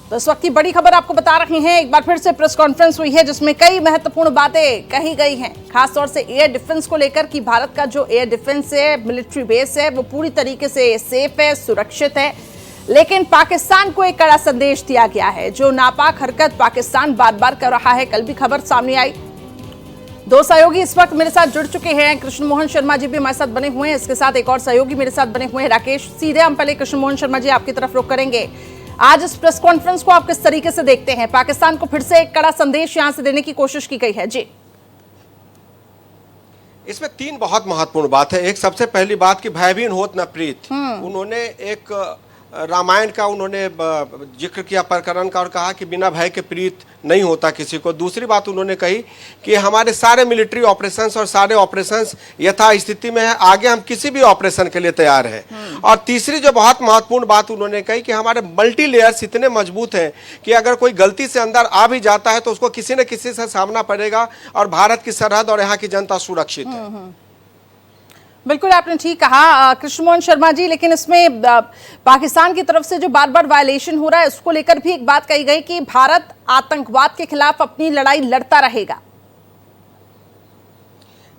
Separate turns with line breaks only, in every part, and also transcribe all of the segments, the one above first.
तो इस वक्त की बड़ी खबर आपको बता रहे हैं। एक बार फिर से प्रेस कॉन्फ्रेंस हुई है जिसमें कई महत्वपूर्ण बातें कही गई हैं, खासतौर से एयर डिफेंस को लेकर कि भारत का जो एयर डिफेंस है, मिलिट्री बेस है, वो पूरी तरीके से सेफ है, सुरक्षित है। लेकिन पाकिस्तान को एक कड़ा संदेश दिया गया है। जो नापाक हरकत पाकिस्तान बार बार कर रहा है, कल भी खबर सामने आई। दो सहयोगी इस वक्त मेरे साथ जुड़ चुके हैं। कृष्ण मोहन शर्मा जी भी हमारे साथ बने हुए हैं, इसके साथ एक और सहयोगी मेरे साथ बने हुए हैं, राकेश। सीधे हम पहले कृष्ण मोहन शर्मा जी आपकी तरफ रुख करेंगे। आज इस प्रेस कॉन्फ्रेंस को आप किस तरीके से देखते हैं? पाकिस्तान को फिर से एक कड़ा संदेश यहां से देने की कोशिश की गई है जी।
इसमें तीन बहुत महत्वपूर्ण बात है। एक सबसे पहली बात कि भयभीन होत न प्रीत, उन्होंने एक रामायण का उन्होंने जिक्र किया, प्रकरण का, और कहा कि बिना भय के प्रीत नहीं होता किसी को। दूसरी बात उन्होंने कही कि हमारे सारे मिलिट्री ऑपरेशंस और सारे ऑपरेशंस यथा स्थिति में है, आगे हम किसी भी ऑपरेशन के लिए तैयार हैं। और तीसरी जो बहुत महत्वपूर्ण बात उन्होंने कही कि हमारे मल्टी लेयर्स इतने मजबूत हैं कि अगर कोई गलती से अंदर आ भी जाता है तो उसको किसी न किसी से सामना पड़ेगा, और भारत की सरहद और यहाँ की जनता सुरक्षित है।
बिल्कुल, आपने ठीक कहा कृष्ण मोहन शर्मा जी। लेकिन इसमें पाकिस्तान की तरफ से जो बार बार वायलेशन हो रहा है, उसको लेकर भी एक बात कही गई कि भारत आतंकवाद के खिलाफ अपनी लड़ाई लड़ता रहेगा।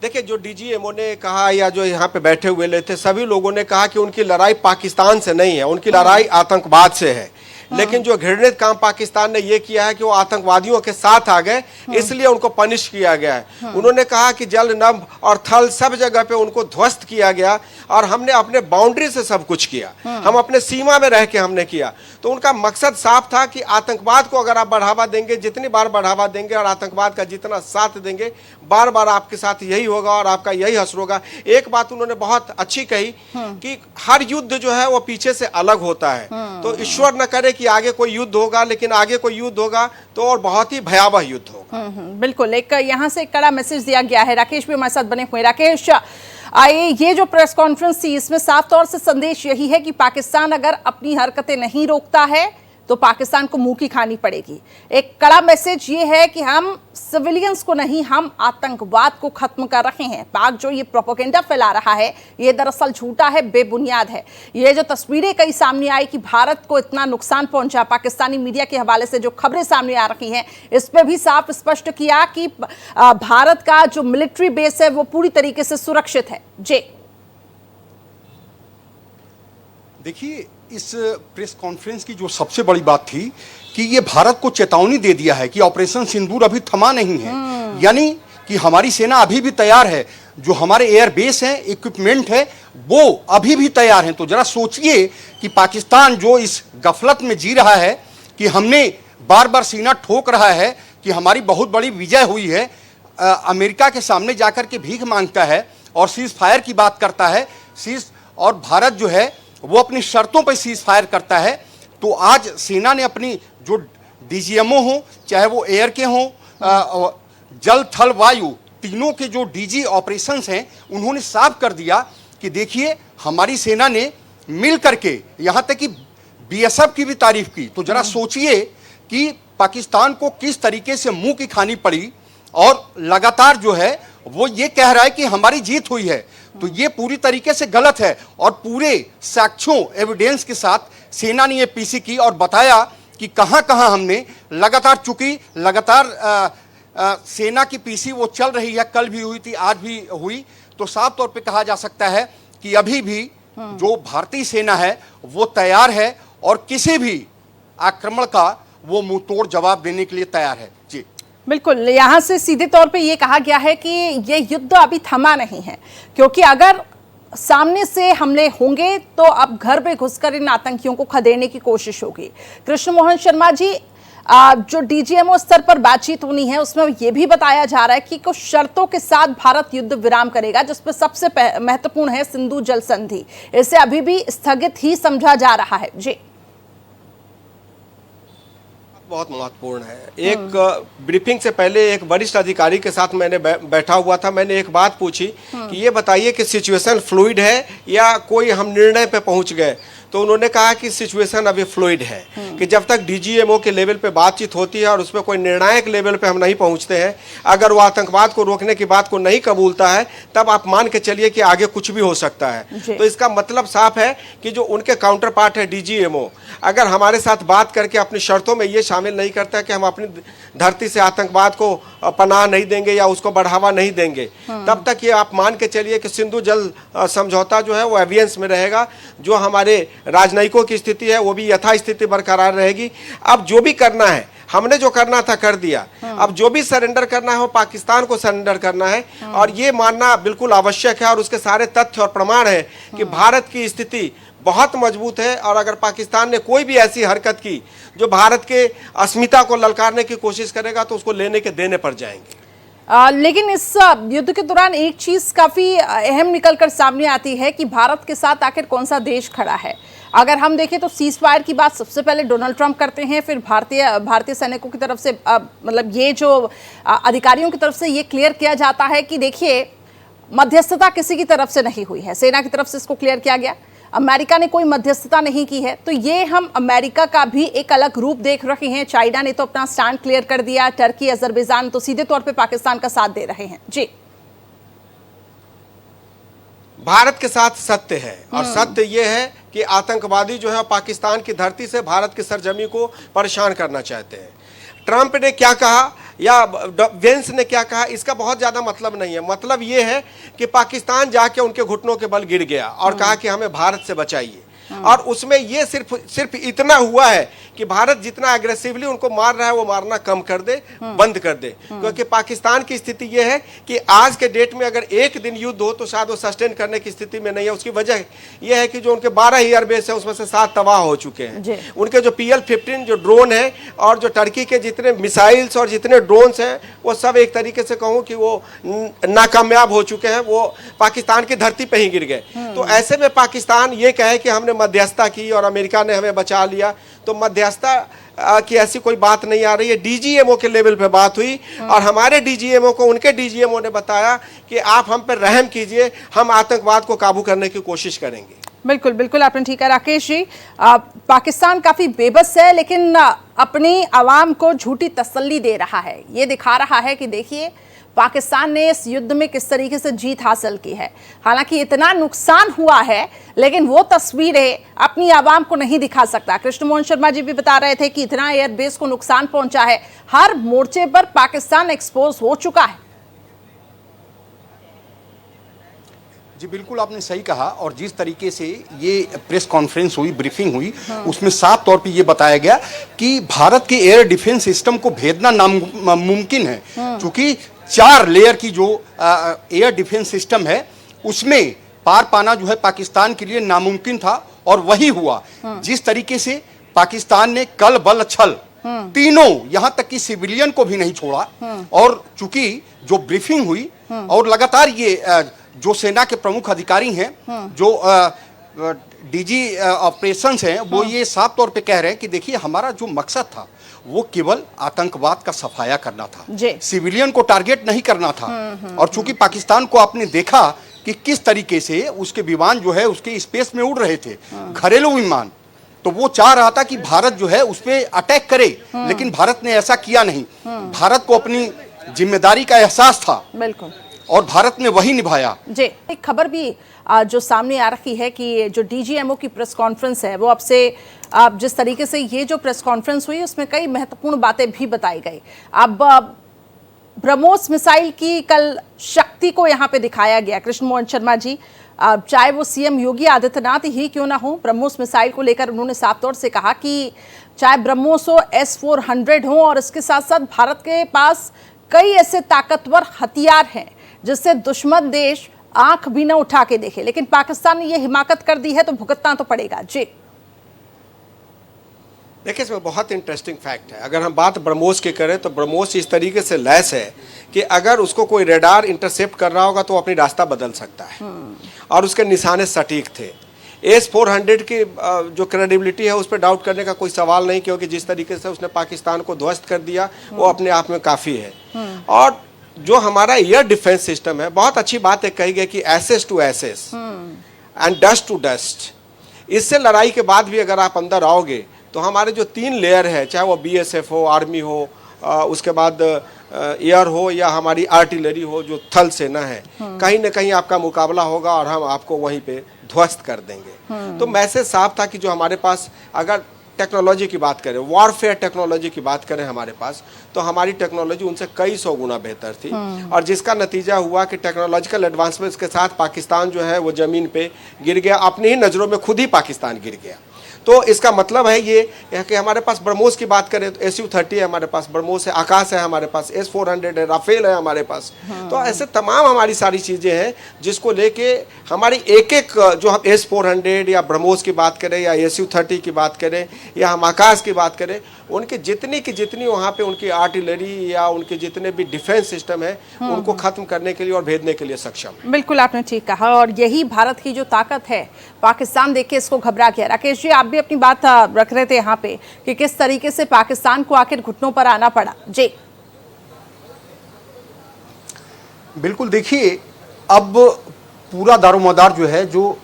देखिए, जो डीजीएमओ ने कहा या जो यहाँ पे बैठे हुए ले थे, सभी लोगों ने कहा कि उनकी लड़ाई पाकिस्तान से नहीं है, उनकी लड़ाई आतंकवाद से है। लेकिन जो घृणित काम पाकिस्तान ने ये किया है कि वो आतंकवादियों के साथ आ गए, इसलिए उनको पनिश किया गया है। उन्होंने कहा कि जल, नभ और थल सब जगह पे उनको ध्वस्त किया गया, और हमने अपने बाउंड्री से सब कुछ किया, हम अपने सीमा में रह के हमने किया। तो उनका मकसद साफ था कि आतंकवाद को अगर आप बढ़ावा देंगे, जितनी बार बढ़ावा देंगे और आतंकवाद का जितना साथ देंगे, बार बार आपके साथ यही होगा और आपका यही असर होगा। एक बात उन्होंने बहुत अच्छी कही कि हर युद्ध जो है वो पीछे से अलग होता है। तो ईश्वर न करे कि आगे कोई युद्ध होगा, लेकिन आगे कोई युद्ध होगा तो और बहुत ही भयावह युद्ध होगा।
बिल्कुल, एक यहाँ से कड़ा मैसेज दिया गया है। राकेश भी हमारे साथ बने हुए। राकेश, आइए, ये जो प्रेस कॉन्फ्रेंस थी, इसमें साफ तौर से संदेश यही है कि पाकिस्तान अगर अपनी हरकतें नहीं रोकता है तो पाकिस्तान को मुंह की खानी पड़ेगी। एक कड़ा मैसेज ये है कि हम सिविलियंस को नहीं, हम आतंकवाद को खत्म कर रहे हैं। पाक जो ये प्रोपेगेंडा फैला रहा है, ये दरअसल झूठा है, बेबुनियाद है। ये जो तस्वीरें कई सामने आई कि भारत को इतना नुकसान पहुंचा, पाकिस्तानी मीडिया के हवाले से जो खबरें सामने आ रही हैं, इस पर भी साफ स्पष्ट किया कि भारत का जो मिलिट्री बेस है वो पूरी तरीके से सुरक्षित है। जी
देखिए, इस प्रेस कॉन्फ्रेंस की जो सबसे बड़ी बात थी कि ये भारत को चेतावनी दे दिया है कि ऑपरेशन सिंदूर अभी थमा नहीं है, यानी कि हमारी सेना अभी भी तैयार है। जो हमारे एयर बेस हैं, इक्विपमेंट है, वो अभी भी तैयार हैं। तो जरा सोचिए कि पाकिस्तान जो इस गफलत में जी रहा है कि हमने बार बार सीना ठोक रहा है कि हमारी बहुत बड़ी विजय हुई है, अमेरिका के सामने जाकर के भीख मांगता है और सीज फायर की बात करता है, और भारत जो है वो अपनी शर्तों पर सीज फायर करता है। तो आज सेना ने अपनी जो डीजीएमओ हो, चाहे वो एयर के हों, जल, थल, वायु, तीनों के जो डीजी ऑपरेशंस हैं, उन्होंने साफ कर दिया कि देखिए हमारी सेना ने मिल करके, यहाँ तक कि बीएसएफ की भी तारीफ की। तो जरा सोचिए कि पाकिस्तान को किस तरीके से मुंह की खानी पड़ी, और लगातार जो है वो ये कह रहा है कि हमारी जीत हुई है। तो ये पूरी तरीके से गलत है, और पूरे साक्ष्यों, एविडेंस के साथ सेना ने ये पीसी की और बताया कि कहां कहां हमने लगातार सेना की पीसी वो चल रही है। कल भी हुई थी, आज भी हुई। तो साफ तौर पे कहा जा सकता है कि अभी भी जो भारतीय सेना है वो तैयार है, और किसी भी आक्रमण का वो मुंह तोड़ जवाब देने के लिए तैयार है। जी
बिल्कुल, यहाँ से सीधे तौर पे ये कहा गया है कि ये युद्ध अभी थमा नहीं है, क्योंकि अगर सामने से हमले होंगे तो अब घर पे घुसकर इन आतंकियों को खदेड़ने की कोशिश होगी। कृष्ण मोहन शर्मा जी, जो डीजीएमओ स्तर पर बातचीत होनी है, उसमें ये भी बताया जा रहा है कि कुछ शर्तों के साथ भारत युद्ध विराम करेगा, जिसमें सबसे महत्वपूर्ण है सिंधु जल संधि। इसे अभी भी स्थगित ही समझा जा रहा है। जी
बहुत महत्वपूर्ण है। एक ब्रीफिंग से पहले एक वरिष्ठ अधिकारी के साथ मैंने बैठा हुआ था। मैंने एक बात पूछी कि ये बताइए कि सिचुएशन फ्लूइड है या कोई हम निर्णय पे पहुंच गए। तो उन्होंने कहा कि सिचुएशन अभी फ्लूइड है, कि जब तक डीजीएमओ के लेवल पे बातचीत होती है और उसमें कोई निर्णायक लेवल पे हम नहीं पहुंचते हैं, अगर वो आतंकवाद को रोकने की बात को नहीं कबूलता है, तब आप मान के चलिए कि आगे कुछ भी हो सकता है। तो इसका मतलब साफ है कि जो उनके काउंटर पार्ट है डीजीएमओ, अगर हमारे साथ बात करके अपनी शर्तों में ये शामिल नहीं करता है कि हम अपनी धरती से आतंकवाद को पनाह नहीं देंगे या उसको बढ़ावा नहीं देंगे, तब तक ये आप मान के चलिए कि सिंधु जल समझौता जो है वो एवियंस में रहेगा। जो हमारे राजनयिकों की स्थिति है वो भी यथास्थिति बरकरार रहेगी। अब जो भी करना है, हमने जो करना था कर दिया। अब जो भी सरेंडर करना है वो पाकिस्तान को सरेंडर करना है, और ये मानना बिल्कुल आवश्यक है। और उसके सारे तथ्य और प्रमाण है कि भारत की स्थिति बहुत मजबूत है, और अगर पाकिस्तान ने कोई भी ऐसी हरकत की जो भारत के अस्मिता को ललकारने की कोशिश करेगा तो उसको लेने के देने पड़ जाएंगे।
लेकिन इस युद्ध के दौरान एक चीज काफी अहम निकलकर सामने आती है कि भारत के साथ आखिर कौन सा देश खड़ा है। अगर हम देखें तो सीज फायर की बात सबसे पहले डोनाल्ड ट्रंप करते हैं, फिर भारतीय सैनिकों की तरफ से मतलब ये जो अधिकारियों की तरफ से ये क्लियर किया जाता है कि देखिए मध्यस्थता किसी की तरफ से नहीं हुई है, सेना की तरफ से इसको क्लियर किया गया। अमेरिका ने कोई मध्यस्थता नहीं की है। तो ये हम अमेरिका का भी एक अलग रूप देख रहे हैं। चाइना ने तो अपना स्टैंड क्लियर कर दिया, टर्की, अजरबैजान तो सीधे तौर पे पाकिस्तान का साथ दे रहे हैं। जी,
भारत के साथ सत्य है, और सत्य ये है कि आतंकवादी जो है पाकिस्तान की धरती से भारत की सरजमी को परेशान करना चाहते हैं। ट्रंप ने क्या कहा या वेंस ने क्या कहा, इसका बहुत ज़्यादा मतलब नहीं है। मतलब ये है कि पाकिस्तान जाके उनके घुटनों के बल गिर गया और कहा कि हमें भारत से बचाइए। और उसमें ये सिर्फ इतना हुआ है कि भारत जितना एग्रेसिवली उनको मार रहा है वो मारना कम कर दे, बंद कर दे। क्योंकि पाकिस्तान की स्थिति ये है कि आज के डेट में अगर एक दिन युद्ध हो तो शायद वो सस्टेन करने की स्थिति में नहीं है। उसकी वजह ये है कि जो उनके 12 एयरबेस है उसमें से 7 तबाह हो चुके हैं। उनके जो PL-15 जो ड्रोन है और जो टर्की के जितने मिसाइल्स और जितने ड्रोन्स हैं वो सब एक तरीके से कहूँ कि वो नाकामयाब हो चुके हैं, वो पाकिस्तान की धरती पर ही गिर गए। तो ऐसे में पाकिस्तान ये कहे कि हमने मध्यस्थता की और अमेरिका ने हमें बचा लिया, तो मध्यस्थता की ऐसी कोई बात नहीं आ रही है। डीजीएमओ के लेवल पे बात हुई और हमारे डीजीएमओ को उनके डीजीएमओ ने बताया कि आप हम पर रहम कीजिए, हम आतंकवाद को काबू करने की कोशिश करेंगे।
बिल्कुल बिल्कुल, आपने ठीक है राकेश जी। पाकिस्तान काफी बेबस है, लेकिन अपनी आवाम को झूठी तसल्ली दे रहा है। ये दिखा रहा है कि देखिए पाकिस्तान ने इस युद्ध में किस तरीके से जीत हासिल की है। हालांकि इतना नुकसान हुआ है, लेकिन वो तस्वीरें अपनी आवाम को नहीं दिखा सकता। कृष्ण मोहन शर्मा जी भी बता रहे थे कि इतना एयरबेस को नुकसान पहुंचा है, हर मोर्चे पर पाकिस्तान एक्सपोज हो चुका है।
जी बिल्कुल, आपने सही कहा। और जिस तरीके से ये प्रेस कॉन्फ्रेंस हुई, ब्रीफिंग हुई, उसमें साफ तौर पे ये बताया गया कि भारत के एयर डिफेंस सिस्टम को भेदना नामुमकिन है। क्योंकि 4 लेयर की जो एयर डिफेंस सिस्टम है उसमें पार पाना जो है पाकिस्तान के लिए नामुमकिन था, और वही हुआ। जिस तरीके से पाकिस्तान ने कल बल छल तीनों, यहां तक कि सिविलियन को भी नहीं छोड़ा। और चूंकि जो ब्रीफिंग हुई और लगातार ये जो सेना के प्रमुख अधिकारी हैं, जो डीजी ऑपरेशंस हैं, वो ये साफ तौर पे कह रहे हैं कि देखिए हमारा जो मकसद था वो केवल आतंकवाद का सफाया करना था, सिविलियन को टारगेट नहीं करना था। और चूंकि पाकिस्तान को आपने देखा कि किस तरीके से उसके विमान जो है उसके स्पेस में उड़ रहे थे, घरेलू विमान, तो वो चाह रहा था कि भारत जो है उस पर अटैक करे, लेकिन भारत ने ऐसा किया नहीं। भारत को अपनी जिम्मेदारी का एहसास था, बिल्कुल, और भारत ने वही निभाया।
जी, एक खबर भी जो सामने आ रही है कि जो डीजीएमओ की प्रेस कॉन्फ्रेंस है वो अब से जिस तरीके से ये जो प्रेस कॉन्फ्रेंस हुई उसमें कई महत्वपूर्ण बातें भी बताई गई। अब ब्रह्मोस मिसाइल की कल शक्ति को यहाँ पे दिखाया गया। कृष्ण मोहन शर्मा जी, चाहे वो सीएम योगी आदित्यनाथ ही क्यों ना हो, ब्रह्मोस मिसाइल को लेकर उन्होंने साफ तौर से कहा कि चाहे ब्रह्मोस हो, S-400 हो, और इसके साथ साथ भारत के पास कई ऐसे ताकतवर हथियार हैं जिससे दुश्मन देश आंख भी न उठा के देखे, लेकिन पाकिस्तान ने ये हिमाकत कर दी है तो भुगतना तो पड़ेगा। जी
देखिए, इसमें बहुत इंटरेस्टिंग फैक्ट है। अगर हम बात ब्रह्मोस की करें तो ब्रह्मोस इस तरीके से लैस है कि अगर उसको कोई रेडार इंटरसेप्ट कर रहा होगा तो वो अपनी रास्ता बदल सकता है, और उसके निशाने सटीक थे। S-400 की जो क्रेडिबिलिटी है उस पर डाउट करने का कोई सवाल नहीं, क्योंकि जिस तरीके से उसने पाकिस्तान को ध्वस्त कर दिया वो अपने आप में काफ़ी है। और जो हमारा एयर डिफेंस सिस्टम है, बहुत अच्छी बात है कही गई कि ashes to ashes and dust to dust. इससे लड़ाई के बाद भी अगर आप अंदर आओगे तो हमारे जो 3 लेयर है, चाहे वो BSF हो, आर्मी हो, उसके बाद एयर हो या हमारी आर्टिलरी हो जो थल सेना है, कहीं ना कहीं आपका मुकाबला होगा और हम आपको वहीं पे ध्वस्त कर देंगे। तो मैसेज साफ था कि जो हमारे पास, अगर टेक्नोलॉजी की बात करें, वॉरफेयर टेक्नोलॉजी की बात करें हमारे पास, तो हमारी टेक्नोलॉजी उनसे कई 100 गुना बेहतर थी। और जिसका नतीजा हुआ कि टेक्नोलॉजिकल एडवांसमेंट्स के साथ पाकिस्तान जो है वो ज़मीन पे गिर गया, अपनी ही नज़रों में खुद ही पाकिस्तान गिर गया। तो इसका मतलब है ये कि हमारे पास ब्रह्मोस की बात करें तो Su-30 है हमारे पास, ब्रह्मोस है, आकाश है हमारे पास, S-400 है, राफेल है हमारे पास। तो ऐसे तमाम हमारी सारी चीज़ें हैं जिसको लेके हमारी एक एक, जो हम S-400 या ब्रह्मोस की बात करें या Su-30 की बात करें या हम आकाश की बात करें, उनकी जितनी की जितनी वहाँ पे उनकी आर्टिलरी या उनके जितने भी डिफेंस सिस्टम है उनको ख़त्म करने के लिए और भेजने के लिए सक्षम।
बिल्कुल आपने ठीक कहा, और यही भारत की जो ताकत है। पाकिस्तान देख के इसको घबरा गया। राकेश जी, आप भी अपनी बात रख रहे थे यहाँ पे कि किस तरीके से पाकिस्तान को आखिर घुटनों पर आना पड़ा। जी
बिल्कुल, देखिए अब पूरा दारोमदार जो है, जो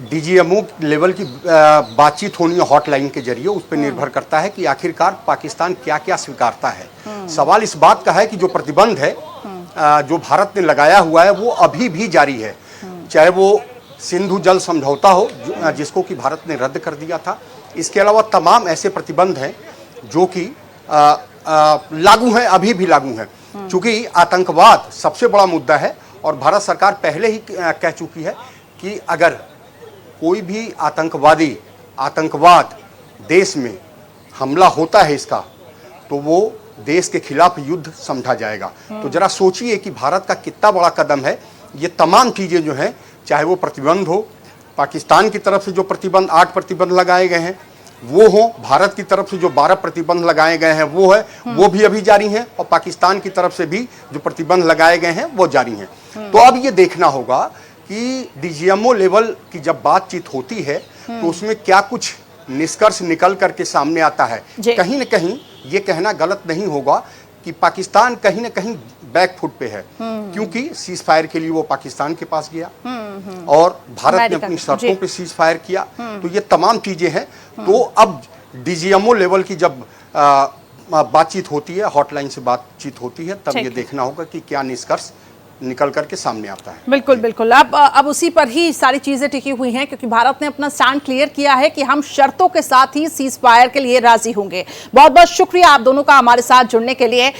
DGMO लेवल की बातचीत होनी है हॉटलाइन के जरिए, उस पर निर्भर करता है कि आखिरकार पाकिस्तान क्या क्या स्वीकारता है। सवाल इस बात का है कि जो प्रतिबंध है जो भारत ने लगाया हुआ है वो अभी भी जारी है, चाहे वो सिंधु जल समझौता हो जिसको कि भारत ने रद्द कर दिया था। इसके अलावा तमाम ऐसे प्रतिबंध हैं जो कि लागू हैं, अभी भी लागू हैं। चूंकि आतंकवाद सबसे बड़ा मुद्दा है और भारत सरकार पहले ही कह चुकी है कि अगर कोई भी आतंकवाद देश में हमला होता है इसका, तो वो देश के खिलाफ युद्ध समझा जाएगा। तो जरा सोचिए कि भारत का कितना बड़ा कदम है। ये तमाम चीज़ें जो हैं, चाहे वो प्रतिबंध हो, पाकिस्तान की तरफ से जो प्रतिबंध 8 प्रतिबंध लगाए गए हैं वो हो, भारत की तरफ से जो 12 प्रतिबंध लगाए गए हैं वो है, वो भी अभी जारी हैं, और पाकिस्तान की तरफ से भी जो प्रतिबंध लगाए गए हैं वो जारी हैं। तो अब ये देखना होगा कि DGMO लेवल की जब बातचीत होती है तो उसमें क्या कुछ निष्कर्ष निकल करके सामने आता है। कहीं न कहीं ये कहना गलत नहीं होगा कि पाकिस्तान कहीं न कहीं बैकफुट पे है, क्योंकि सीज फायर के लिए वो पाकिस्तान के पास गया और भारत ने अपनी शर्तों पे सीज फायर किया। तो ये तमाम चीजें हैं। तो अब DGMO लेवल की जब बातचीत होती है, हॉटलाइन से बातचीत होती है, तब ये देखना होगा कि क्या निष्कर्ष निकल करके सामने आता है।
बिल्कुल बिल्कुल, अब उसी पर ही सारी चीजें टिकी हुई हैं, क्योंकि भारत ने अपना स्टैंड क्लियर किया है कि हम शर्तों के साथ ही सीज फायर के लिए राजी होंगे। बहुत बहुत शुक्रिया आप दोनों का हमारे साथ जुड़ने के लिए।